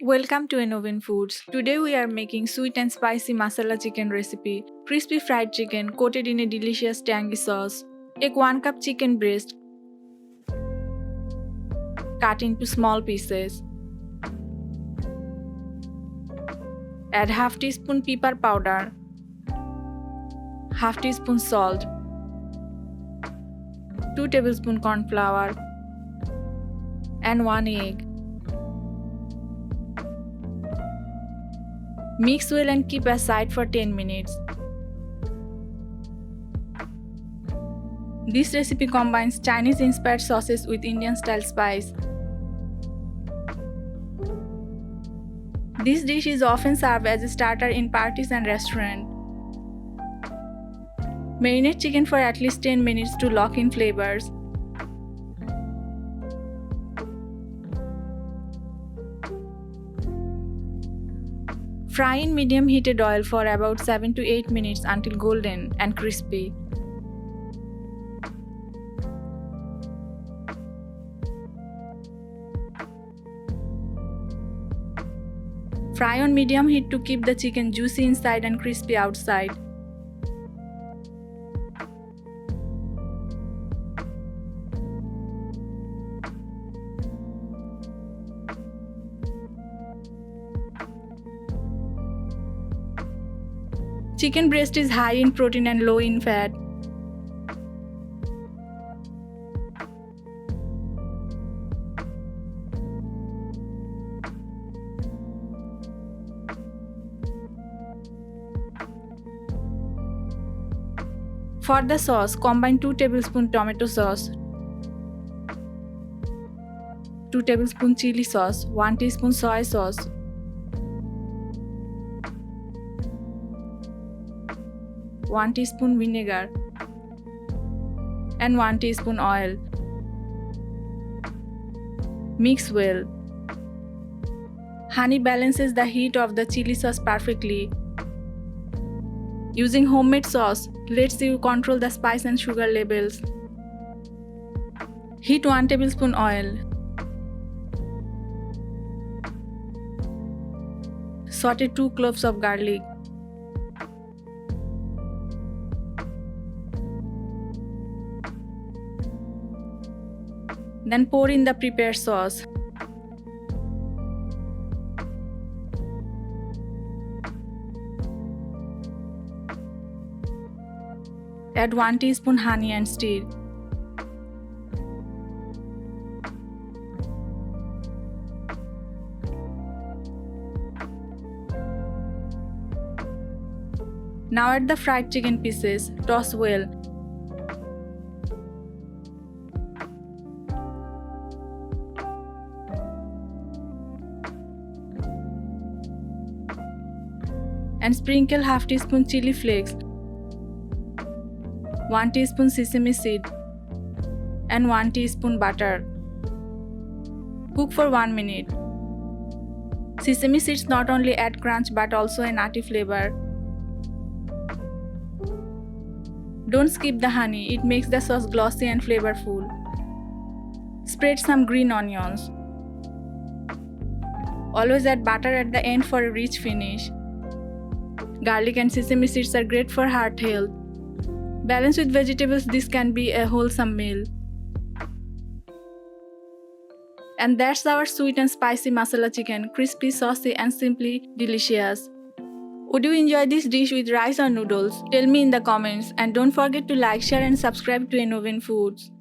Welcome to Innovin Foods. Today we are making sweet and spicy masala chicken recipe. Crispy fried chicken coated in a delicious tangy sauce. Take 1 cup chicken breast, cut into small pieces. Add half teaspoon pepper powder, half teaspoon salt, 2 tablespoon corn flour, and 1 egg. Mix well and keep aside for 10 minutes. This recipe combines Chinese-inspired sauces with Indian-style spice. This dish is often served as a starter in parties and restaurants. Marinate chicken for at least 10 minutes to lock in flavors. Fry in medium heated oil for about 7 to 8 minutes until golden and crispy. Fry on medium heat to keep the chicken juicy inside and crispy outside. Chicken breast is high in protein and low in fat. For the sauce, combine 2 tablespoons tomato sauce, 2 tablespoons chili sauce, 1 teaspoon soy sauce, 1 teaspoon vinegar, and 1 teaspoon oil. Mix well. Honey balances the heat of the chili sauce perfectly. Using homemade sauce lets you control the spice and sugar levels. Heat 1 tablespoon oil. Saute 2 cloves of garlic. Then pour in the prepared sauce. Add 1 teaspoon honey and stir. Now add the fried chicken pieces. Toss well. And sprinkle half teaspoon chili flakes, 1 teaspoon sesame seed, and 1 teaspoon butter. Cook for 1 minute. Sesame seeds not only add crunch but also a nutty flavor. Don't skip the honey, it makes the sauce glossy and flavorful. Spread some green onions. Always add butter at the end for a rich finish. Garlic and sesame seeds are great for heart health. Balanced with vegetables, this can be a wholesome meal. And that's our sweet and spicy masala chicken, crispy, saucy, and simply delicious. Would you enjoy this dish with rice or noodles? Tell me in the comments, and don't forget to like, share, and subscribe to Innovin Foods.